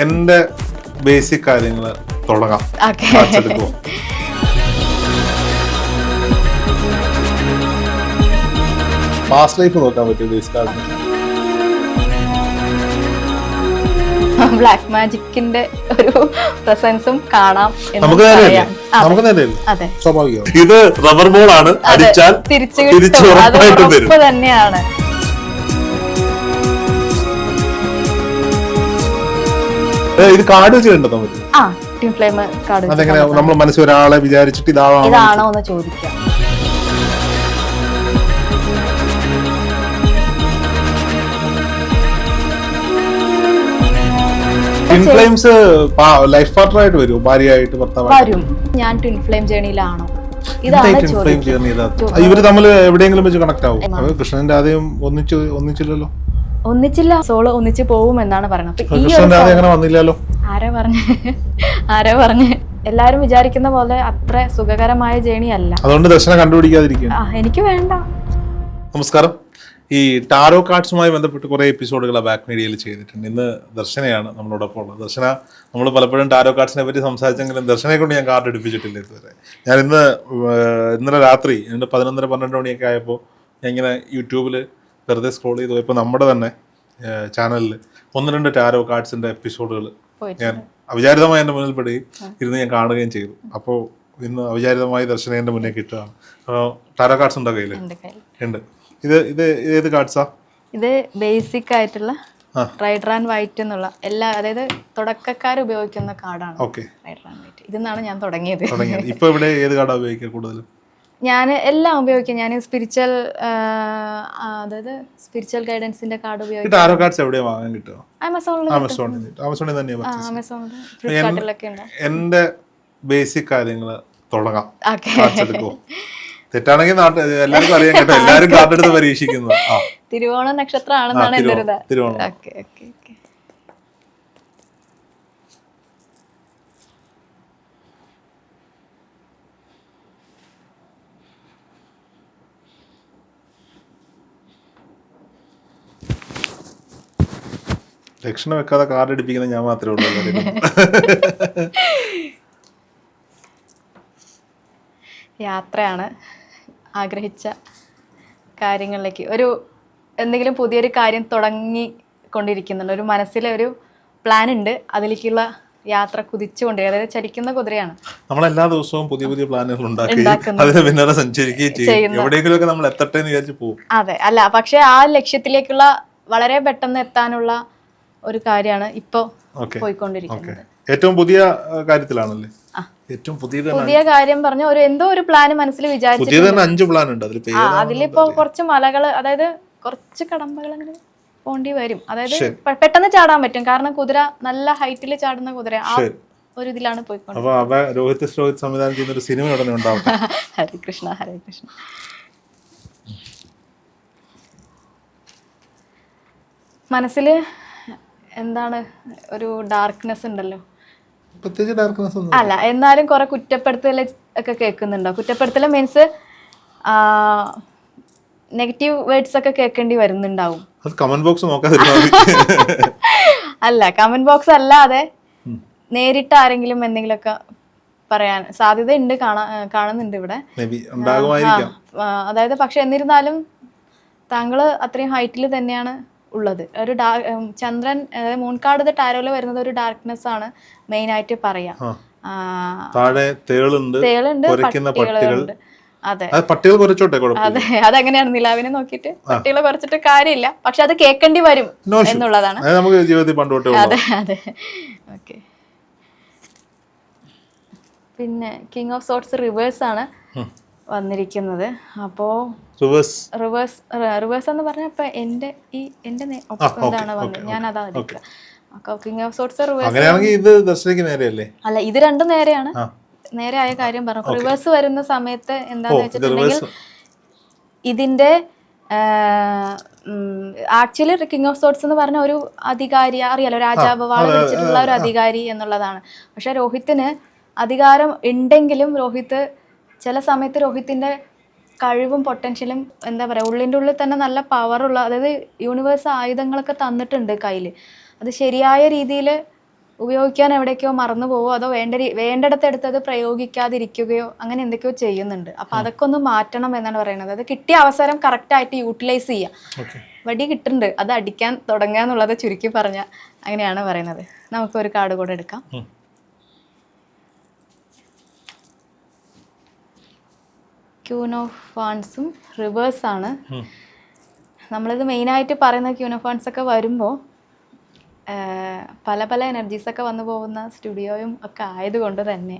എന്റെ ബേസിക് കാര്യങ്ങൾ തുടങ്ങാം. പാസ്റ്റ് ലൈഫ് നോക്കാൻ പറ്റും ബേസിക് ആയിട്ട്. ബ്ലാക്ക് മാജിക്കിന്റെ ഒരു പ്രസൻസും കാണാം. നമുക്ക് സ്വാഭാവികം. ഇത് റബ്ബർ ബോളാണ്, അടിച്ചാൽ തിരിച്ചു ഉറപ്പായിട്ടും വരും തന്നെയാണ്. ഇത് കാർഡ് വെച്ച് കണ്ടെത്താൻ പറ്റും. അതെങ്ങനെ നമ്മൾ മനസ്സിൽ ഒരാളെ വിചാരിച്ചിട്ട് ഇതാണോ എന്ന് ചോദിക്കാം. ട്വിൻ ഫ്ലെയിംസ് ലൈഫ് പാർട്ണർ ആയിട്ട് വരും, ഭാര്യയായിട്ട് വരും. ഞാൻ ട്വിൻ ഫ്ലെയിം ജേണിയിലാണോ? ഇവര് തമ്മിൽ എവിടെയെങ്കിലും വെച്ച് കണക്ട് ആവും. കൃഷ്ണന്റെ ആദ്യം ഒന്നിച്ചില്ലല്ലോ. ഒന്നിച്ചില്ല, സോളോ ഒന്നിച്ച് പോകും എന്നാണ് പറയുന്നത്. ആരാ പറഞ്ഞ എല്ലാരും വിചാരിക്കുന്ന പോലെ അത്ര സുഖകരമായ ജേണി അല്ല. അതുകൊണ്ട് ദർശനം കണ്ടുപിടിക്കാതിരിക്കും. എനിക്ക് വേണ്ട. നമസ്കാരം. ഈ ടാരോ കാർഡ്സുമായി ബന്ധപ്പെട്ട് കുറെ എപ്പിസോഡുകൾ ബാക്ക് മീഡിയയിൽ ചെയ്തിട്ടുണ്ട്. ഇന്ന് ദർശനയാണ് നമ്മളോടൊപ്പം ഉള്ളത്. ദർശന, നമ്മൾ പലപ്പോഴും ടാരോ കാർഡ്സിനെ പറ്റി സംസാരിച്ചെങ്കിലും ദർശനയെ കൊണ്ട് ഞാൻ കാർഡ് എടുപ്പിച്ചിട്ടില്ല ഇതുവരെ. ഞാൻ ഇന്നലെ രാത്രി 11-12 മണിയൊക്കെ ആയപ്പോൾ ഞാൻ ഇങ്ങനെ യൂട്യൂബിൽ വെറുതെ സ്ക്രോൾ ചെയ്ത് പോയപ്പോൾ നമ്മുടെ തന്നെ ചാനലിൽ 1-2 ടാരോ കാർഡ്സിന്റെ എപ്പിസോഡുകൾ ഞാൻ അവിചാരിതമായി എൻ്റെ മുന്നിൽ പെടുകയും ഇരുന്ന് ഞാൻ കാണുകയും ചെയ്തു. അപ്പോൾ ഇന്ന് അവിചാരിതമായി ദർശനം എൻ്റെ മുന്നേ കിട്ടുകയാണ്. അപ്പോൾ ടാരോ കാർഡ്സ് ഉണ്ടോ കയ്യിൽ? ഉണ്ട്. ഇത് ഏത് കാർഡ്സാ? ഇത് ബേസിക് ആയിട്ടുള്ള റൈഡർ ആൻഡ് വൈറ്റ് എന്നുള്ള എല്ലാ, അതായത് തുടക്കക്കാർ ഉപയോഗിക്കുന്ന കാർഡാണ്. Rider and Waite. ഇതെന്നാണ് ഞാൻ തുടങ്ങിയത്. ഇപ്പൊ ഇവിടെ ഏത് കാർഡാ ഉപയോഗിക്കുക കൂടുതലും? ഞാൻ എല്ലാം ഉപയോഗിക്കും. ഞാൻ സ്പിരിച്വൽ, അതായത് സ്പിരിച്വൽ ഗൈഡൻസിന്റെ കാർഡ് ഉപയോഗിക്കും. ടാരോ കാർഡ്സ് എവിടെയാ വാങ്ങാൻ കിട്ടുക? ആമസോണിൽ ഫ്ലിപ്കാർട്ടിലൊക്കെ ഉണ്ട്. എന്റെ ബേസിക് കാര്യങ്ങൾ തുടങ്ങാം. തെറ്റാണെങ്കിൽ എല്ലാവർക്കും അറിയാൻ കേട്ടോ, എല്ലാരും കാർഡ് എടുത്ത് പരീക്ഷിക്കുന്നത്. തിരുവോണ നക്ഷത്രമാണെന്നാണ് എന്റെ ഒരു തിരുവോണം. ദക്ഷിണ വെക്കാതെ കാർഡ് എടുപ്പിക്കുന്ന ഞാൻ മാത്രമേ ഉള്ളൂ. യാത്രയാണ്. ആഗ്രഹിച്ച കാര്യങ്ങളിലേക്ക് എന്തെങ്കിലും പുതിയൊരു കാര്യം തുടങ്ങിക്കൊണ്ടിരിക്കുന്നുണ്ട്. ഒരു മനസ്സിലെ ഒരു പ്ലാൻ ഉണ്ട്. അതിലേക്കുള്ള യാത്ര കുതിച്ചുകൊണ്ട്, അതായത് ചലിക്കുന്ന കുതിരയാണ്. നമ്മൾ എല്ലാ ദിവസവും പുതിയ പുതിയ പ്ലാനുകൾ ഉണ്ടാക്കി അതിന് പിന്നാലെ സഞ്ചരിക്കുകയും ചെയ്യും. എവിടെയെങ്കിലുമൊക്കെ നമ്മൾ എത്തട്ടെ എന്ന് വിചാരിച്ച് പോകും. അതെ, അല്ല, പക്ഷെ ആ ലക്ഷ്യത്തിലേക്കുള്ള വളരെ പെട്ടെന്ന് എത്താനുള്ള ഒരു കാര്യമാണ് ഇപ്പൊ പോയിക്കൊണ്ടിരിക്കുന്നത്. ഏറ്റവും പുതിയ കാര്യത്തിലാണല്ലേ? ഏറ്റവും പുതിയ കാര്യം പറഞ്ഞ എന്തോ ഒരു പ്ലാൻ മനസ്സിൽ വിചാരിച്ചു. അതിലിപ്പോ കുറച്ച് മലകള്, അതായത് കുറച്ച് കടമ്പകൾ അങ്ങനെ പോണ്ടി വരും. അതായത് പെട്ടെന്ന് ചാടാൻ പറ്റും, കാരണം കുതിര നല്ല ഹൈറ്റിൽ ചാടുന്ന കുതിര. ആ ഒരു ഇതിലാണ് പോയിക്കൊണ്ടിരിക്കുന്നത്. രോഹിത് സംവിധാനം ചെയ്യുന്ന ഒരു സിനിമ ഉടനെ ഉണ്ടാവും. ഹരേ കൃഷ്ണ, ഹരേ കൃഷ്ണ. മനസ്സില് എന്താണ് ഒരു ഡാർക്ക്നെസ് ഉണ്ടല്ലോ. അല്ല, എന്നാലും കുറെ കുറ്റപ്പെടുത്തൽ ഒക്കെ കേൾക്കുന്നുണ്ടോ? കുറ്റപ്പെടുത്തൽ മീൻസ് നെഗറ്റീവ് വേർഡ്സ് ഒക്കെ കേൾക്കേണ്ടി വരുന്നുണ്ടാവും. അല്ല, കമന്റ് ബോക്സ് അല്ലാതെ നേരിട്ട് ആരെങ്കിലും എന്തെങ്കിലുമൊക്കെ പറയാൻ സാധ്യത ഉണ്ട്, കാണുന്നുണ്ട് ഇവിടെ. അതായത് പക്ഷെ എന്നിരുന്നാലും താങ്കള് അത്രയും ഹൈറ്റിൽ തന്നെയാണ് ഉള്ളത്. ഒരു ചന്ദ്രൻ, അതായത് മൂൺ കാർഡ് ടാരോയില് വരുന്നത് ഒരു ഡാർക്ക്നെസ് ആണ് മെയിൻ ആയിട്ട് പറയാം. തേളുണ്ട്, പട്ടികളുണ്ട്. അതെ, അതങ്ങനെയാണ്. നിലാവിനെ നോക്കിയിട്ട് പട്ടികളെ കുറച്ചിട്ട് കാര്യമില്ല, പക്ഷെ അത് കേൾക്കേണ്ടി വരും എന്നുള്ളതാണ്. അതെ, അതെ. ഓക്കെ. പിന്നെ കിങ് ഓഫ് സോർട്സ് റിവേഴ്സ് ആണ് വന്നിരിക്കുന്നത്. അപ്പോ റിവേഴ്സ് എന്ന് പറഞ്ഞ ഇപ്പൊ എന്റെ എന്താണ് വന്നത്, ഞാൻ അതാ എടുക്കുക. കിങ് ഓഫ് സോർട്സ് റിവേഴ്സ് അല്ല, ഇത് രണ്ടും നേരെയാണ്. നേരെ ആയ കാര്യം പറഞ്ഞു. റിവേഴ്സ് വരുന്ന സമയത്ത് എന്താന്ന് വെച്ചിട്ടുണ്ടെങ്കിൽ ഇതിന്റെ ആക്ച്വലി കിങ് ഓഫ് സോർട്സ് എന്ന് പറഞ്ഞ ഒരു അധികാരി, അറിയാലോ, രാജാവ് വാള് പിടിച്ചിട്ടുള്ള ഒരു അധികാരി എന്നുള്ളതാണ്. പക്ഷെ രോഹിത്തിന് അധികാരം ഉണ്ടെങ്കിലും ചില സമയത്ത് രോഹിത്തിന്റെ കഴിവും പൊട്ടൻഷ്യലും എന്താ പറയുക, ഉള്ളിൻ്റെ ഉള്ളിൽ തന്നെ നല്ല പവറുള്ള, അതായത് യൂണിവേഴ്സ് ആയുധങ്ങളൊക്കെ തന്നിട്ടുണ്ട് കയ്യിൽ. അത് ശരിയായ രീതിയിൽ ഉപയോഗിക്കാൻ എവിടേക്കോ മറന്നു പോവോ അതോ വേണ്ടിടത്ത് എടുത്തത് പ്രയോഗിക്കാതിരിക്കുകയോ അങ്ങനെ എന്തൊക്കെയോ ചെയ്യുന്നുണ്ട്. അപ്പൊ അതൊക്കെ ഒന്ന് മാറ്റണം എന്നാണ് പറയുന്നത്. അത് കിട്ടിയ അവസരം കറക്റ്റായിട്ട് യൂട്ടിലൈസ് ചെയ്യുക. വടി കിട്ടുന്നുണ്ട്, അത് അടിക്കാൻ തുടങ്ങുക എന്നുള്ളത് ചുരുക്കി പറഞ്ഞ അങ്ങനെയാണ് പറയുന്നത്. നമുക്ക് ഒരു കാർഡ് കൂടെ എടുക്കാം. ക്യൂൻ ഓഫ് വാൻസും റിവേഴ്സാണ്. നമ്മളിത് മെയിനായിട്ട് പറയുന്ന ക്യൂൻ ഓഫ് വാൻസ് ഒക്കെ വരുമ്പോൾ പല പല എനർജീസൊക്കെ വന്നു പോകുന്ന സ്റ്റുഡിയോയും ഒക്കെ ആയതുകൊണ്ട് തന്നെ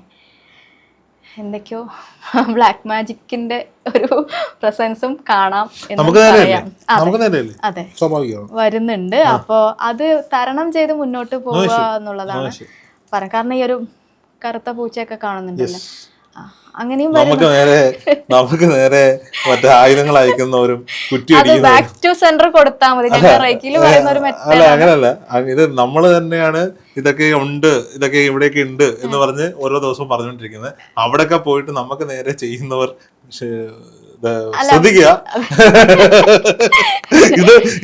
എന്തൊക്കെയോ ബ്ലാക്ക് മാജിക്കിന്റെ ഒരു പ്രസൻസും കാണാം എന്ന് പറയാം. അതെ, വരുന്നുണ്ട്. അപ്പോ അത് തരണം ചെയ്ത് മുന്നോട്ട് പോവുക എന്നുള്ളതാണ് പറയാം. കാരണം ഈ ഒരു കറുത്ത പൂച്ചയൊക്കെ കാണുന്നുണ്ടല്ലോ, അങ്ങനെയും നമുക്ക് നേരെ മറ്റേ ആയുധങ്ങൾ അയക്കുന്നവരും ബാക്ക് ടു സെന്റർ കൊടുത്താൽ മതി. അല്ല, അങ്ങനല്ല, ഇത് നമ്മള് തന്നെയാണ് ഇതൊക്കെ ഉണ്ട്, ഇതൊക്കെ ഇവിടെയൊക്കെ ഉണ്ട് എന്ന് പറഞ്ഞ് ഓരോ ദിവസവും പറഞ്ഞുകൊണ്ടിരിക്കുന്നത്. അവിടെയൊക്കെ പോയിട്ട് നമുക്ക് നേരെ ചെയ്യുന്നവർ ശ്രദ്ധിക്കുക.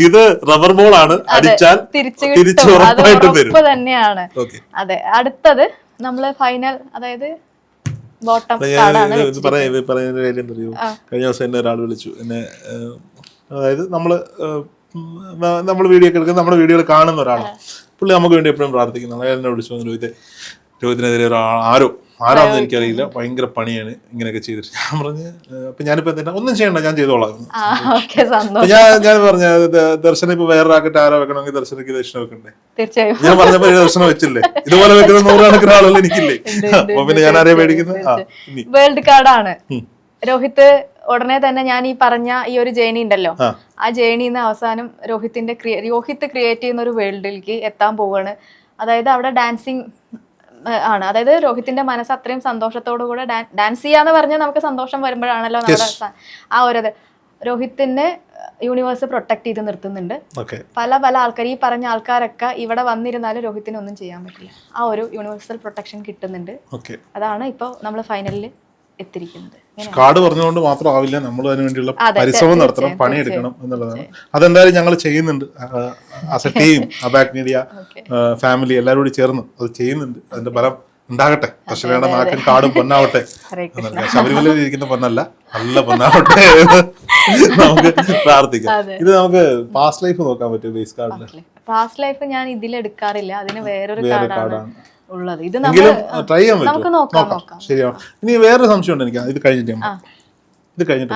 ഇത് റബ്ബർ ബോൾ ആണ്, അടിച്ചാൽ തിരിച്ചു ഉറപ്പായിട്ടും വരും തന്നെയാണ്. അതെ, അടുത്തത് നമ്മള് ഫൈനൽ, അതായത് പറയുന്ന കാര്യം എന്തറിയോ, കഴിഞ്ഞ ദിവസം എന്നെ ഒരാൾ വിളിച്ചു. എന്നെ, അതായത് നമ്മള് വീഡിയോ ഒക്കെ എടുക്കുന്ന, നമ്മുടെ വീഡിയോകൾ കാണുന്ന ഒരാളാണ്. പുള്ളി നമുക്ക് വേണ്ടി എപ്പോഴും പ്രാർത്ഥിക്കുന്നു. അയാൾ എന്നെ വിളിച്ചു, രോഹിത്തിനെതിരെ ആരാന്ന് എനിക്കറിയില്ല, ഭയങ്കര പണിയാണ് ഇങ്ങനെയൊക്കെ ചെയ്തിട്ട്. ഞാൻ പറഞ്ഞ്, അപ്പൊ ഞാനിപ്പോ എന്താ ഒന്നും ചെയ്യണ്ട, ഞാൻ ചെയ്തോളാം. ഞാൻ പറഞ്ഞ ദർശനം ഇപ്പൊ വേറൊരാൾക്ക് ടാരോ വെക്കണമെങ്കിൽ ദർശനക്ക് ദക്ഷിണ വെക്കണ്ടേ? ഞാൻ പറഞ്ഞപ്പോ ദർശനം വെച്ചില്ലേ? ഇതുപോലെ വെക്കുന്ന 100 കണക്കിന് ആളുകൾ എനിക്കില്ലേ? അപ്പൊ പിന്നെ ഞാൻ ആരെയും മേടിക്കുന്നത് വേൾഡ് കാർഡാണ്. രോഹിത് ഉടനെ തന്നെ ഞാൻ ഈ പറഞ്ഞ ഈ ഒരു ജേണി ഉണ്ടല്ലോ, ആ ജേണിന്ന് അവസാനം രോഹിത് ക്രിയേറ്റ് ചെയ്യുന്ന ഒരു വേൾഡിലേക്ക് എത്താൻ പോവാണ്. അതായത് അവിടെ ഡാൻസിങ് ആണ്. അതായത് രോഹിത്തിന്റെ മനസ്സ് അത്രയും സന്തോഷത്തോടു കൂടെ ഡാൻസ് ചെയ്യാന്ന് പറഞ്ഞാൽ നമുക്ക് സന്തോഷം വരുമ്പോഴാണല്ലോ നമ്മുടെ ആ ഒരു രോഹിത്തിനെ യൂണിവേഴ്സ് പ്രൊട്ടക്ട് ചെയ്ത് നിർത്തുന്നുണ്ട്. പല പല ആൾക്കാർ, ഈ പറഞ്ഞ ആൾക്കാരൊക്കെ ഇവിടെ വന്നിരുന്നാലും രോഹിത്തിന് ഒന്നും ചെയ്യാൻ പറ്റില്ല. ആ ഒരു യൂണിവേഴ്സൽ പ്രൊട്ടക്ഷൻ കിട്ടുന്നുണ്ട്. അതാണ് ഇപ്പൊ നമ്മൾ ഫൈനലിൽ എത്തിയിരിക്കുന്നത്. കാർഡ് പറഞ്ഞുകൊണ്ട് മാത്രമാവില്ല, നമ്മൾ അതിനു വേണ്ടിയുള്ള പരിശ്രമം നടത്തണം, പണിയെടുക്കണം എന്നുള്ളതാണ്. അതെന്തായാലും ഞങ്ങൾ ചെയ്യുന്നുണ്ട്. ആസ് എ ടീം, അബാക് മീഡിയ ഫാമിലി എല്ലാവരും കൂടി ചേർന്ന് അത് ചെയ്യുന്നുണ്ട്. അതിന്റെ ഫലം ഉണ്ടാകട്ടെ. ദർശനയുടെ നാക്കൻ കാർഡും പൊന്നാവട്ടെ. ശബരിമലയിൽ ഇരിക്കുന്ന പൊന്നല്ല, നല്ല പൊന്നാവട്ടെ നമുക്ക് പ്രാർത്ഥിക്കാം. ഇത് നമുക്ക് പാസ്റ്റ് ലൈഫ് നോക്കാൻ പറ്റും. ബേസ് കാർഡിൽ പാസ്റ്റ് ലൈഫ് ഞാൻ ഇതിൽ എടുക്കാറില്ല, അതിന് വേറൊരു കാർഡാണ് ഉള്ളത്. ഇത് ട്രൈ ചെയ്യാൻ പറ്റും. ശരിയാണ്. ഇനി വേറൊരു സംശയം ഉണ്ട് എനിക്ക്. ഇത് കഴിഞ്ഞിട്ട്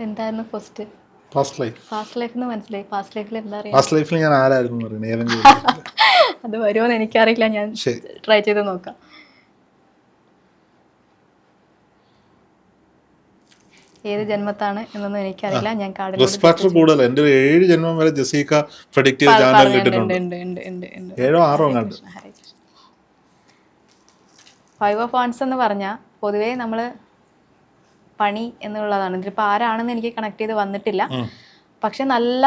എന്തായിരുന്നു ഫസ്റ്റ് ഫാസ്റ്റ് ലൈഫ് മനസ്സിലായി. ഫാസ്റ്റ് ലൈഫിൽ എന്താ അറിയാം? ഫാസ്റ്റ് ലൈഫിൽ ഞാൻ ആരായിരുന്നു പറയുന്നത്? അത് വരുമോന്ന് എനിക്കറിയില്ല, ഞാൻ ട്രൈ ചെയ്ത് നോക്കാം. ഏത് ജന്മത്താണ് എന്നൊന്നും എനിക്കറിയില്ല. ഞാൻ കാർഡിൽ 7 ജന്മം വരെ ജസീക്ക പ്രെഡിക്റ്റ് ചെയ്ത ചാനൽ ഇട്ടിട്ടുണ്ട്. 7 6 കണ്ടു. 5 ഓഫ് വാൻസ് എന്ന് പറഞ്ഞാൽ പൊതുവേ നമ്മള് പണി എന്നുള്ളതാണ്. ഇതിലിപ്പോൾ ആരാണെന്ന് എനിക്ക് കണക്ട് ചെയ്ത് വന്നിട്ടില്ല. പക്ഷെ നല്ല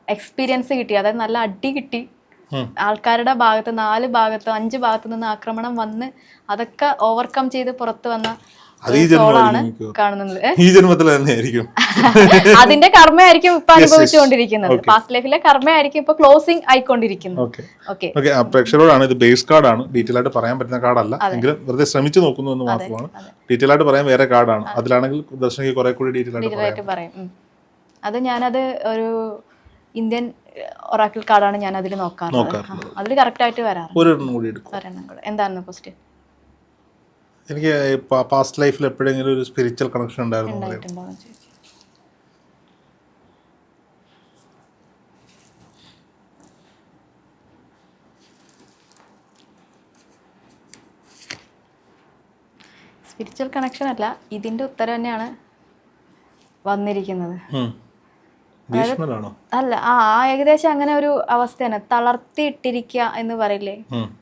എക്സ്പീരിയൻസ് കിട്ടി, അതായത് നല്ല അടി കിട്ടി. ആൾക്കാരുടെ ഭാഗത്ത് 4 ഭാഗത്ത് 5 ഭാഗത്ത് നിന്ന് ആക്രമണം വന്ന് അതൊക്കെ ഓവർകം ചെയ്ത് പുറത്തു വന്ന കാണുന്നത്. ഈ ജന്മത്തിൽ തന്നെയായിരിക്കും അതിന്റെ കർമ്മയായിരിക്കും ഇപ്പൊ അനുഭവിച്ചുകൊണ്ടിരിക്കുന്നത്. പാസ്റ്റ് ലൈഫിലെ കർമ്മയായിരിക്കും ഇപ്പൊ ക്ലോസിംഗ് ആയിക്കൊണ്ടിരിക്കുന്നത്. പ്രേക്ഷകരോടാണ്, ഇത് ബേസ് കാർഡാണ്, ഡീറ്റെയിൽ ആയിട്ട് പറയാൻ പറ്റുന്ന കാർഡല്ല. എങ്കിലും വെറുതെ ശ്രമിച്ചു നോക്കുന്നു എന്ന് മാത്രമാണ്. ഡീറ്റെയിൽ ആയിട്ട് പറയാൻ വേറെ കാർഡാണ്. അതിലാണെങ്കിൽ ദർശനയ്ക്ക് കുറെ കൂടി ഡീറ്റെയിൽ ആയിട്ട് പറയും. അത് ഞാനത് ഒരു ഇന്ത്യൻ ഒറാക്കിൾ കാർഡാണ് ഞാൻ അതിൽ നോക്കാറുള്ളത്. അതിൽ കറക്റ്റ് ആയിട്ട് വരാറുണ്ട്. എന്തായിരുന്നു ക്വസ്റ്റ്യൻ? എനിക്ക് പാസ്റ്റ് ലൈഫിൽ എപ്പോഴെങ്കിലും ഒരു സ്പിരിച്വൽ കണക്ഷൻ ഉണ്ടായിരുന്നു? സ്പിരിച്വൽ കണക്ഷൻ അല്ല, ഇതിന്റെ ഉത്തരം തന്നെയാണ് വന്നിരിക്കുന്നത്. അല്ല, ഏകദേശം അങ്ങനെ ഒരു അവസ്ഥയാണ്. തളർത്തിയിട്ടിരിക്കുക എന്ന് പറയില്ലേ,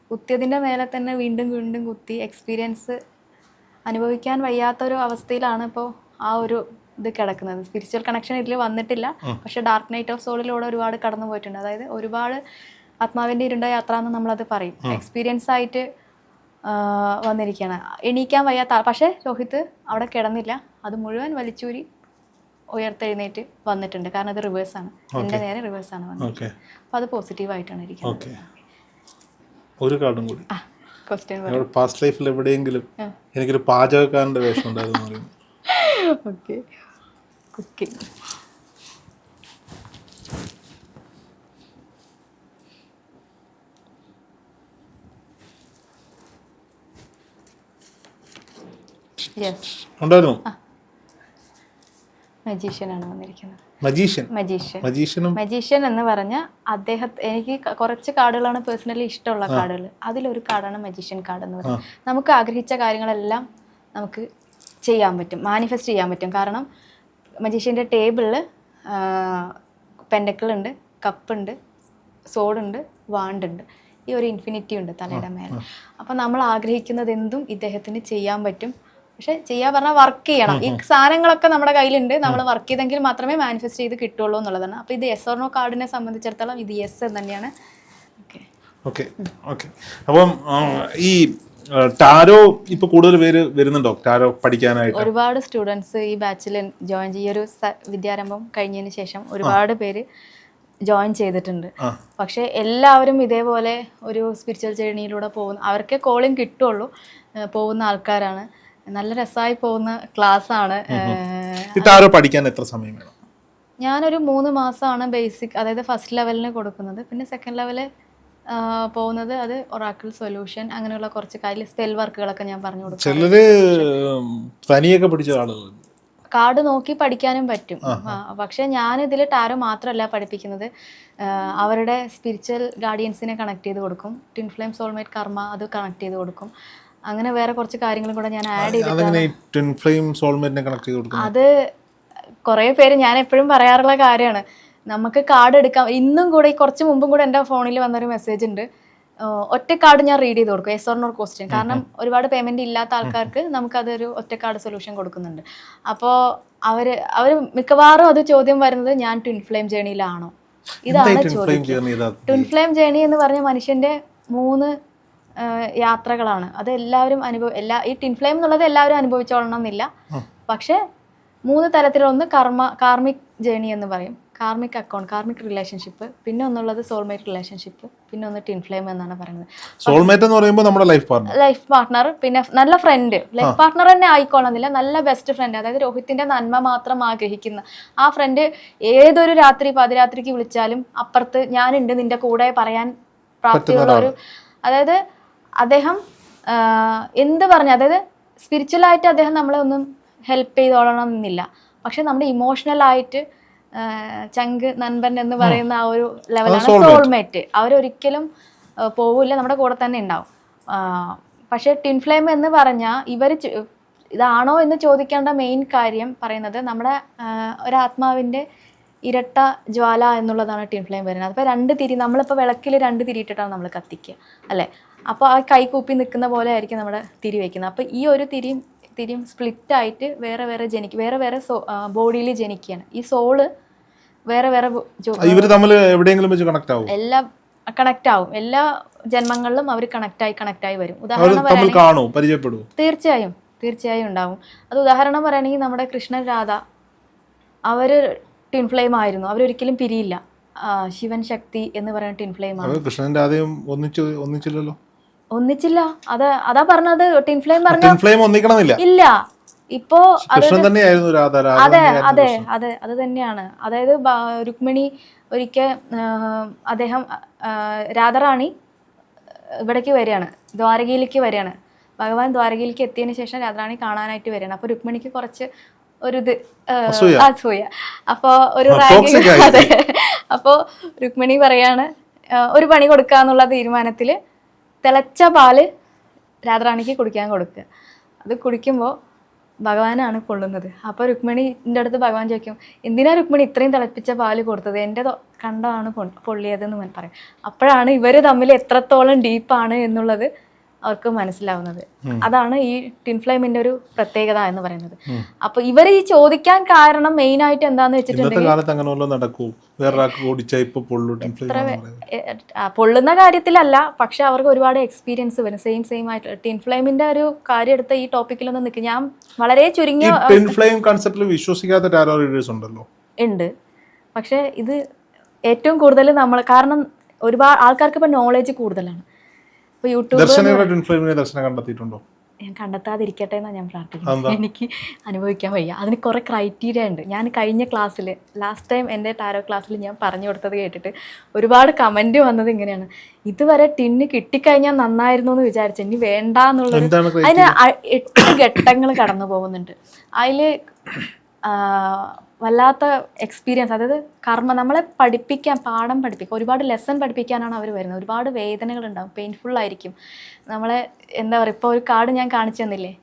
കുത്തിയതിന്റെ മേലെ തന്നെ വീണ്ടും വീണ്ടും കുത്തി എക്സ്പീരിയൻസ് അനുഭവിക്കാൻ വയ്യാത്തൊരു അവസ്ഥയിലാണ് ഇപ്പോൾ ആ ഒരു ഇത് കിടക്കുന്നത്. സ്പിരിച്വൽ കണക്ഷൻ ഇതിൽ വന്നിട്ടില്ല, പക്ഷെ ഡാർക്ക് നൈറ്റ് ഓഫ് സോളിലൂടെ ഒരുപാട് കടന്നു പോയിട്ടുണ്ട്. അതായത് ഒരുപാട് ആത്മാവിന്റെ ഇരുണ്ട യാത്ര എന്ന് നമ്മളത് പറയും. എക്സ്പീരിയൻസ് ആയിട്ട് വന്നിരിക്കുകയാണ്. എണീക്കാൻ വയ്യാത്ത, പക്ഷെ രോഹിത് അവിടെ കിടന്നില്ല, അത് മുഴുവൻ വലിച്ചൂരി ഉയർത്തെഴുന്നേറ്റ് വന്നിട്ടുണ്ട്. കാരണം അത് റിവേഴ്സാണ്, എൻ്റെ നേരെ റിവേഴ്സാണ് വന്നത്. അപ്പോൾ അത് പോസിറ്റീവായിട്ടാണ് ഇരിക്കുന്നത്. ഒരു കാർഡും കൂടി. ക്വസ്റ്റ്യൻ പാസ്റ്റ് ലൈഫിൽ എവിടെയെങ്കിലും എനിക്കൊരു പാചകക്കാരൻ്റെ വേഷം ഉണ്ടായിരുന്നു. Okay, cooking. യെസ്, ഉണ്ടായിരുന്നു. മജീഷ്യനാണ് വന്നിരിക്കുന്നത്. മജീഷ്യൻ എന്ന് പറഞ്ഞ എനിക്ക് കുറച്ച് കാർഡുകളാണ് പേഴ്സണലി ഇഷ്ടമുള്ള കാർഡുകൾ. അതിലൊരു കാർഡാണ് മജീഷ്യൻ കാർഡ് എന്ന് പറയുന്നത്. നമുക്ക് ആഗ്രഹിച്ച കാര്യങ്ങളെല്ലാം നമുക്ക് ചെയ്യാൻ പറ്റും, മാനിഫെസ്റ്റ് ചെയ്യാൻ പറ്റും. കാരണം മജീഷ്യൻ്റെ ടേബിളിൽ പെൻഡക്കിൾ ഉണ്ട്, കപ്പുണ്ട്, സോഡുണ്ട്, വാണ്ടുണ്ട്, ഈ ഒരു ഇൻഫിനിറ്റി ഉണ്ട് തലയുടെ മേലെ. അപ്പം നമ്മൾ ആഗ്രഹിക്കുന്നത് എന്തും ഇദ്ദേഹത്തിന് ചെയ്യാൻ പറ്റും. പക്ഷെ ചെയ്യാൻ പറഞ്ഞാൽ വർക്ക് ചെയ്യണം. ഈ സാധനങ്ങളൊക്കെ നമ്മുടെ കയ്യിലുണ്ട്, നമ്മൾ വർക്ക് ചെയ്തെങ്കിൽ മാത്രമേ മാനിഫെസ്റ്റ് ചെയ്ത് കിട്ടുള്ളൂ എന്നുള്ളതാണ്. അപ്പോൾ ഇത് യെസ് ഓർ നോ കാർഡിനെ സംബന്ധിച്ചിടത്തോളം ഇത് യെസ് എന്ന് തന്നെയാണ്. അപ്പം ഈ ടാരോ ഇപ്പൊ കൂടുതൽ പേര് വരുന്നുണ്ടോ ടാരോ പഠിക്കാനായിട്ട്? ഒരുപാട് സ്റ്റുഡൻസ് ഈ ബാച്ചിൽ ജോയിൻ ഈ ഒരു വിദ്യാരംഭം കഴിഞ്ഞതിന് ശേഷം ഒരുപാട് പേര് ജോയിൻ ചെയ്തിട്ടുണ്ട്. പക്ഷെ എല്ലാവരും ഇതേപോലെ ഒരു സ്പിരിച്വൽ ജേർണിയിലൂടെ പോകുന്ന, അവർക്ക് കോളിംഗ് കിട്ടുള്ളൂ, പോകുന്ന ആൾക്കാരാണ്. നല്ല രസമായി പോകുന്ന ക്ലാസ് ആണ്. ടാരോ പഠിക്കാൻ എത്ര സമയം വേണം? ഞാനൊരു 3 മാസമാണ് ബേസിക്, അതായത് ഫസ്റ്റ് ലെവലിന് കൊടുക്കുന്നത്. പിന്നെ സെക്കൻഡ് ലെവല് പോകുന്നത് അത് ഒറാക്കിൾ സൊല്യൂഷൻ, അങ്ങനെയുള്ള കുറച്ച് കാര്യം സ്പെൽ വർക്കുകളൊക്കെ ഞാൻ പറഞ്ഞു കൊടുക്കും. കാർഡ് നോക്കി പഠിക്കാനും പറ്റും. പക്ഷെ ഞാനിതിൽ ടാരോ മാത്രമല്ല പഠിപ്പിക്കുന്നത്, അവരുടെ സ്പിരിച്വൽ ഗാർഡിയൻസിനെ കണക്ട് ചെയ്ത് കൊടുക്കും. ട്വിൻ ഫ്ലെയിം, സോൾമേറ്റ്, കർമ്മ, അത് കണക്ട് ചെയ്ത് കൊടുക്കും. അങ്ങനെ വേറെ കുറച്ച് കാര്യങ്ങളും കൂടെ ഞാൻ ആഡ് ചെയ്തിട്ടാണ്. അത് കുറേ പേര്, ഞാൻ എപ്പോഴും പറയാറുള്ള കാര്യമാണ്, നമുക്ക് കാർഡ് എടുക്കാം. ഇന്നും കൂടെ കുറച്ച് മുമ്പും കൂടെ എൻ്റെ ഫോണിൽ വന്നൊരു മെസ്സേജ് ഉണ്ട്, ഒറ്റ കാർഡ് ഞാൻ റീഡ് ചെയ്ത് കൊടുക്കും, യെസ് ഓർ നോ ക്വസ്റ്റ്യൻ. കാരണം ഒരുപാട് പേയ്മെന്റ് ഇല്ലാത്ത ആൾക്കാർക്ക് നമുക്കതൊരു ഒറ്റ കാർഡ് സൊല്യൂഷൻ കൊടുക്കുന്നുണ്ട്. അപ്പോൾ അവർ മിക്കവാറും അത് ചോദ്യം വരുന്നത്, ഞാൻ ട്വിൻ ഫ്ലെയിം ജേണിയിലാണോ? ഇതാണ് ചോദ്യം. ട്വിൻ ഫ്ലെയിം ജേണി എന്ന് പറഞ്ഞ മനുഷ്യന്റെ 3 യാത്രകളാണ്. അത് എല്ലാവരും ഈ ട്വിൻ ഫ്ലെയിം എന്നുള്ളത് എല്ലാവരും അനുഭവിച്ചോളണം എന്നില്ല. പക്ഷെ 3 തരത്തിലൊന്ന് കാർമിക് ജേണി എന്ന് പറയും, കാർമിക് അക്കൗണ്ട്, കാർമിക് റിലേഷൻഷിപ്പ്, പിന്നെ ഒന്നുള്ളത് സോൾമേറ്റ് റിലേഷൻഷിപ്പ്, പിന്നെ ഒന്ന് ട്വിൻ ഫ്ലെയിം എന്നാണ് പറയുന്നത്. സോൾമേറ്റ് എന്ന് പറയുമ്പോൾ നമ്മുടെ ലൈഫ് പാർട്ട്ണർ, പിന്നെ നല്ല ഫ്രണ്ട്. ലൈഫ് പാർട്ട്ണർ തന്നെ ആയിക്കോണമെന്നില്ല, നല്ല ബെസ്റ്റ് ഫ്രണ്ട്. അതായത് രോഹിത്തിന്റെ നന്മ മാത്രം ആഗ്രഹിക്കുന്ന ആ ഫ്രണ്ട് ഏതൊരു പാതിരാത്രിക്ക് വിളിച്ചാലും അപ്പുറത്ത് ഞാനുണ്ട് നിന്റെ കൂടെ പറയാൻ പ്രാപ്തിയുള്ള ഒരു, അതായത് അദ്ദേഹം എന്ത് പറഞ്ഞു, അതായത് സ്പിരിച്വലായിട്ട് അദ്ദേഹം നമ്മളെ ഒന്നും ഹെൽപ്പ് ചെയ്തോളണം എന്നില്ല. പക്ഷെ നമ്മുടെ ഇമോഷണലായിട്ട് ചങ്ക് നൻപൻ എന്ന് പറയുന്ന ആ ഒരു ലെവലാണ് സോൾമേറ്റ്. അവരൊരിക്കലും പോവില്ല, നമ്മുടെ കൂടെ തന്നെ ഉണ്ടാവും. പക്ഷെ ട്വിൻ ഫ്ലെയിം എന്ന് പറഞ്ഞാൽ ഇതാണോ എന്ന് ചോദിക്കേണ്ട മെയിൻ കാര്യം പറയുന്നത്, നമ്മുടെ ഒരാത്മാവിൻ്റെ ഇരട്ട ജ്വാല എന്നുള്ളതാണ് ട്വിൻ ഫ്ലെയിം വരുന്നത്. അപ്പോൾ 2 തിരി, നമ്മളിപ്പോൾ വിളക്കിൽ 2 തിരി ഇട്ടിട്ടാണ് നമ്മൾ കത്തിക്കുക അല്ലേ? അപ്പോൾ ആ കൈ കൂപ്പി നിൽക്കുന്ന പോലെ ആയിരിക്കും നമ്മുടെ തിരി വയ്ക്കുന്നത്. അപ്പോൾ ഈ ഒരു തിരിയും സ്പ്ലിറ്റായിട്ട് വേറെ വേറെ ബോഡിയിൽ ജനിക്കുകയാണ്. ഈ സോള് വേറെ എല്ലാം കണക്ട് ആവും. എല്ലാ ജന്മങ്ങളിലും അവർ കണക്റ്റായി വരും. ഉദാഹരണം തീർച്ചയായും ഉണ്ടാവും. അത് ഉദാഹരണം പറയുകയാണെങ്കിൽ നമ്മുടെ കൃഷ്ണൻ രാധ, അവർ ട്വിൻ ഫ്ലെയിം ആയിരുന്നു, അവരൊരിക്കലും പിരിയില്ല. ശിവൻ ശക്തി എന്ന് പറയുന്ന ട്വിൻ ഫ്ലെയിം ആണ്. കൃഷ്ണൻ രാധയും ഒന്നിച്ചില്ല. അതാ പറഞ്ഞത്, ട്വിൻ ഫ്ലെയിം ഒന്നിക്കണമെന്നില്ല. ഇല്ല. ഇപ്പോ അതെ അത് തന്നെയാണ്. അതായത് രുക്മിണി ഒരിക്കൽ അദ്ദേഹം രാധാറാണി ഇവിടേക്ക് വരികയാണ്, ദ്വാരകയിലേക്ക് വരികയാണ്. ഭഗവാൻ ദ്വാരകയിലേക്ക് എത്തിയതിനു ശേഷം രാധാറാണി കാണാനായിട്ട് വരികയാണ്. അപ്പോൾ രുക്മിണിക്ക് കുറച്ച് അസൂയ. അപ്പോൾ ഒരു അതെ, അപ്പോൾ രുക്മിണി പറയാണ് ഒരു പണി കൊടുക്കാന്നുള്ള തീരുമാനത്തിൽ തിളച്ച പാല് രാധാറാണിക്ക് കുടിക്കാൻ കൊടുക്കുക. അത് കുടിക്കുമ്പോൾ ഭഗവാനാണ് കൊള്ളുന്നത്. അപ്പോൾ രുക്മിണിൻ്റെ അടുത്ത് ഭഗവാൻ ചോദിക്കും, എന്തിനാ രുക്മിണി ഇത്രയും തിളപ്പിച്ച പാല് കൊടുത്തത്? എൻ്റെ കണ്ടമാണ് പൊള്ളിയതെന്ന് പറയും. അപ്പോഴാണ് ഇവർ തമ്മിൽ എത്രത്തോളം ഡീപ്പാണ് എന്നുള്ളത് അവർക്ക് മനസ്സിലാവുന്നത്. അതാണ് ഈ ടിൻ ഫ്ലെയിമിന്റെ ഒരു പ്രത്യേകത എന്ന് പറയുന്നത്. അപ്പൊ ഇവർ ഈ ചോദിക്കാൻ കാരണം മെയിൻ ആയിട്ട് എന്താന്ന് വെച്ചിട്ടുണ്ടെങ്കിൽ പൊള്ളുന്ന കാര്യത്തിലല്ല, പക്ഷെ അവർക്ക് ഒരുപാട് എക്സ്പീരിയൻസ് വരും. സെയിം ആയിട്ട് ടിൻ ഫ്ലെയിമിന്റെ ഒരു കാര്യം എടുത്ത ഈ ടോപ്പിക്കിലൊന്നും നിൽക്കും. ഞാൻ വളരെ ചുരുങ്ങിയ ഉണ്ട്, പക്ഷെ ഇത് ഏറ്റവും കൂടുതൽ നമ്മൾ കാരണം ഒരുപാട് ആൾക്കാർക്ക് ഇപ്പൊ നോളേജ് കൂടുതലാണ്. ഇപ്പൊ യൂട്യൂബ് ഞാൻ കണ്ടെത്താതിരിക്കട്ടെ എന്നാണ് ഞാൻ പ്രാർത്ഥിക്കുന്നത്. എനിക്ക് അനുഭവിക്കാൻ വയ്യ. അതിന് കുറെ ക്രൈറ്റീരിയ ഉണ്ട്. ഞാൻ കഴിഞ്ഞ ക്ലാസ്സിൽ ലാസ്റ്റ് ടൈം എൻ്റെ ടാരോ ക്ലാസ്സിൽ ഞാൻ പറഞ്ഞു കൊടുത്തത് കേട്ടിട്ട് ഒരുപാട് കമന്റ് വന്നത് ഇങ്ങനെയാണ്, ഇതുവരെ ടിന്ന് കിട്ടിക്കഴിഞ്ഞാൽ നന്നായിരുന്നു എന്ന് വിചാരിച്ചു, ഇനി വേണ്ട എന്നുള്ളത്. അതിന് 8 ഘട്ടങ്ങൾ കടന്നു പോകുന്നുണ്ട്. അതിൽ വല്ലാത്ത എക്സ്പീരിയൻസ്, അതായത് കർമ്മ നമ്മളെ പഠിപ്പിക്കാൻ, പാഠം പഠിപ്പിക്കാൻ, ഒരുപാട് ലെസൺ പഠിപ്പിക്കാനാണ് അവർ വരുന്നത്. ഒരുപാട് വേദനകൾ ഉണ്ടാവും, പെയിൻഫുൾ ആയിരിക്കും. നമ്മളെ എന്താ പറയുക, ഇപ്പോൾ ഒരു കാർഡ് ഞാൻ കാണിച്ചു തന്നില്ലേ,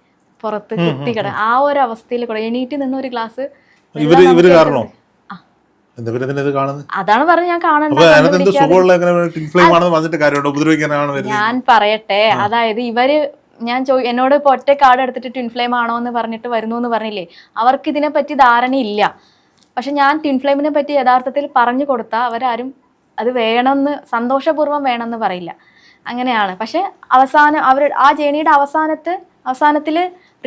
പുറത്ത് കുത്തിക്കട ആ ഒരു അവസ്ഥയിൽ കൂടെ എണീറ്റ് നിന്ന് ഒരു ഗ്ലാസ് അതാണ് പറഞ്ഞ് ഞാൻ ഞാൻ പറയട്ടെ. അതായത് ഇവര് ഞാൻ എന്നോട് ഇപ്പോൾ ഒറ്റ കാർഡ് എടുത്തിട്ട് ട്വിൻ ഫ്ലെയിം ആണോ എന്ന് പറഞ്ഞിട്ട് വരുന്നു എന്ന് പറഞ്ഞില്ലേ, അവർക്ക് ഇതിനെപ്പറ്റി ധാരണയില്ല. പക്ഷെ ഞാൻ ട്വിൻ ഫ്ലെയിമിനെ പറ്റി യഥാർത്ഥത്തിൽ പറഞ്ഞു കൊടുത്താൽ അവരാരും അത് വേണമെന്ന് സന്തോഷപൂർവ്വം വേണമെന്ന് പറയില്ല. അങ്ങനെയാണ്. പക്ഷെ അവസാനം ആ ജേണിയുടെ അവസാനത്തിൽ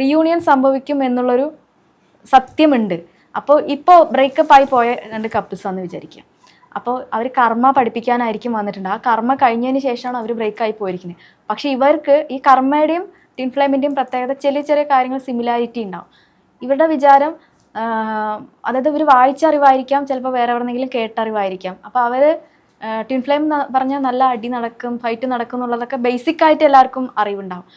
റീയൂണിയൻ സംഭവിക്കും എന്നുള്ളൊരു സത്യമുണ്ട്. അപ്പോൾ ഇപ്പോൾ ബ്രേക്കപ്പ് ആയി പോയ 2 കപ്പിൾസ് ആണെന്ന് വിചാരിക്കുക. അപ്പോൾ അവർ കർമ്മ പഠിപ്പിക്കാനായിരിക്കും വന്നിട്ടുണ്ട്. ആ കർമ്മ കഴിഞ്ഞതിന് ശേഷമാണ് അവർ ബ്രേക്കായി പോയിരിക്കുന്നത്. പക്ഷെ ഇവർക്ക് ഈ കർമ്മയുടെയും ടിൻ ഫ്ലെയിമിൻ്റെയും പ്രത്യേകത ചെറിയ കാര്യങ്ങൾ സിമിലാരിറ്റി ഉണ്ടാവും. ഇവരുടെ വിചാരം അതായത് ഇവർ വായിച്ചറിവായിരിക്കാം, ചിലപ്പോൾ വേറെ എവിടെന്നെങ്കിലും കേട്ടറിവായിരിക്കാം. അപ്പോൾ അവർ ടിൻ ഫ്ലെയിം പറഞ്ഞാൽ നല്ല അടി നടക്കും, ഫൈറ്റ് നടക്കും എന്നുള്ളതൊക്കെ ബേസിക് ആയിട്ട് എല്ലാവർക്കും അറിവുണ്ടാവും.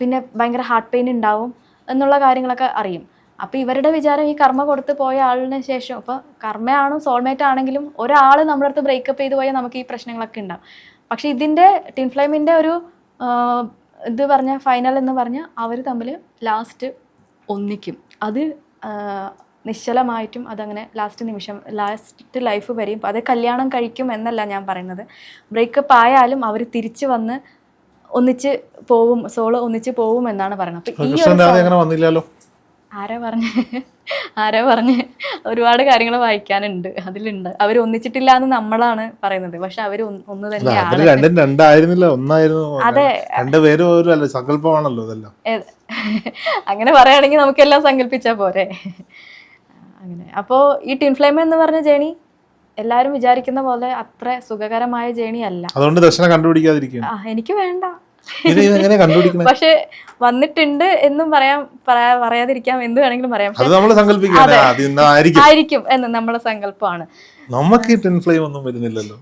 പിന്നെ ഭയങ്കര ഹാർട്ട് പെയിൻ ഉണ്ടാവും എന്നുള്ള കാര്യങ്ങളൊക്കെ അറിയും. അപ്പോൾ ഇവരുടെ വിചാരം ഈ കർമ്മ കൊടുത്ത് പോയ ആളിന് ശേഷം, ഇപ്പോൾ കർമ്മയാണോ സോൾമേറ്റ് ആണെങ്കിലും ഒരാൾ നമ്മുടെ അടുത്ത് ബ്രേക്കപ്പ് ചെയ്ത് പോയാൽ നമുക്ക് ഈ പ്രശ്നങ്ങളൊക്കെ ഉണ്ടാവും. പക്ഷെ ഇതിൻ്റെ ടിൻ ഫ്ലെയിമിൻ്റെ ഒരു ഇത് പറഞ്ഞ ഫൈനൽ എന്ന് പറഞ്ഞാൽ അവർ തമ്മിൽ ലാസ്റ്റ് ഒന്നിക്കും. അത് നിശ്ചലമായിട്ടും അതങ്ങനെ ലാസ്റ്റ് ലൈഫ് വരെയും. അത് കല്യാണം കഴിക്കും എന്നല്ല ഞാൻ പറയുന്നത്. ബ്രേക്കപ്പ് ആയാലും അവർ തിരിച്ചു വന്ന് ഒന്നിച്ച് പോവും, സോള് ഒന്നിച്ച് പോവും എന്നാണ് പറയുന്നത്. അപ്പൊ ഈ ആരാ പറഞ്ഞ് ഒരുപാട് കാര്യങ്ങൾ വായിക്കാനുണ്ട്, അതിലുണ്ട്. അവർ ഒന്നിച്ചിട്ടില്ല എന്ന് നമ്മളാണ് പറയുന്നത്, പക്ഷെ അവർ ഒന്ന് തന്നെയാണ്. അതെ, അങ്ങനെ പറയുകയാണെങ്കിൽ നമുക്കെല്ലാം സങ്കല്പിച്ചാ പോരെ. അങ്ങനെ. അപ്പോൾ ഈ ടിൻ ഫ്ലെയിം എന്ന് പറഞ്ഞ ജേണി എല്ലാവരും വിചാരിക്കുന്ന പോലെ അത്ര സുഖകരമായ ജേണി അല്ല. അതുകൊണ്ട് ദർശന കണ്ടുപിടിക്കാതിരിക്കും. എനിക്ക് വേണ്ട, പക്ഷെ വന്നിട്ടുണ്ട് എന്നും പറയാതിരിക്കാം, എന്ത് വേണമെങ്കിലും പറയാം. ആയിരിക്കും എന്ന് നമ്മളെ സങ്കല്പമാണ്. നമുക്ക് ടിൻ ഫ്ലെയിം ഒന്നും വരുന്നില്ലല്ലോ.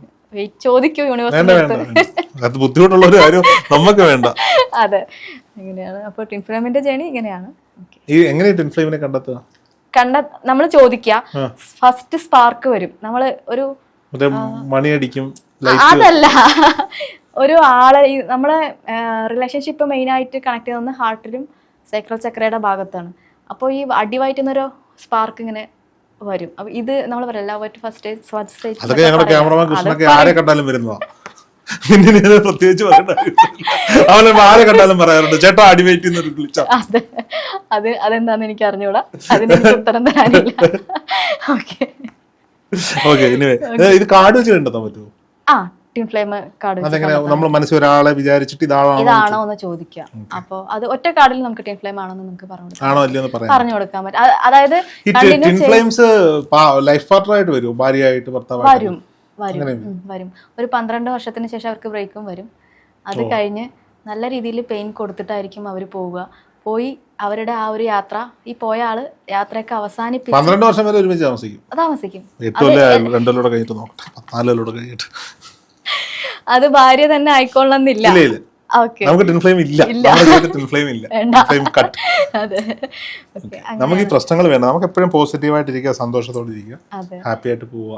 ചോദിക്കൂ യൂണിവേഴ്സിറ്റി, ബുദ്ധിമുട്ടുള്ള ഒരു കാര്യം നമുക്ക് വേണ്ട. അതെ, അങ്ങനെയാണ്. അപ്പൊ ടിൻ ഫ്ലെയിമിന്റെ ജേണി ഇങ്ങനെയാണ്. എങ്ങനെ ടിൻ ഫ്ലെയിമിനെ കണ്ടെത്തുക? നമ്മൾ ചോദിക്കുക, ഫസ്റ്റ് സ്പാർക്ക് വരും. നമ്മള് ഒരു മണിയടിക്കും, അതല്ല, ഒരു ആളെ നമ്മളെ റിലേഷൻഷിപ്പ് മെയിൻ ആയിട്ട് കണക്ട് ചെയ്യുന്ന ഹാർട്ടിലും സൈക്രൽ ചക്രയുടെ ഭാഗത്താണ്. അപ്പോൾ ഈ അടിവായിട്ടുന്നൊരു സ്പാർക്ക് ഇങ്ങനെ വരും. അപ്പൊ ഇത് നമ്മൾ പറയല്ല ഫസ്റ്റ് സ്റ്റേജ്, അതെന്താന്ന് എനിക്ക് അറിഞ്ഞൂടാ, അതിന് ഉത്തരം തരാനില്ല. ഇതാണോ എന്ന് ചോദിക്കുക. അപ്പൊ അത് ഒറ്റ കാർഡിൽ നമുക്ക് ടിൻ ഫ്ലെയിം ആണോ എന്ന് നമുക്ക് പറഞ്ഞു കൊടുക്കാൻ പറ്റും. അതായത് വരും. ഒരു 12 വർഷത്തിന് ശേഷം അവർക്ക് ബ്രേക്കും വരും. അത് കഴിഞ്ഞ് നല്ല രീതിയിൽ പെയിൻ കൊടുത്തിട്ടായിരിക്കും അവർ പോവുക. പോയി അവരുടെ ആ ഒരു യാത്ര, ഈ പോയ ആള് യാത്രയൊക്കെ അവസാനിപ്പിക്കും. 12 വർഷം വരെ ഒരുമിച്ച് താമസിക്കും. അത് ഭാര്യ തന്നെ ആയിക്കൊള്ളണമെന്നില്ല. നമുക്ക് ഈ പ്രശ്നങ്ങൾ വേണ്ട, നമുക്ക് എപ്പോഴും പോസിറ്റീവായിട്ടിരിക്കുക, സന്തോഷത്തോടെ ഇരിക്കുക, ഹാപ്പി ആയിട്ട് പോവുക.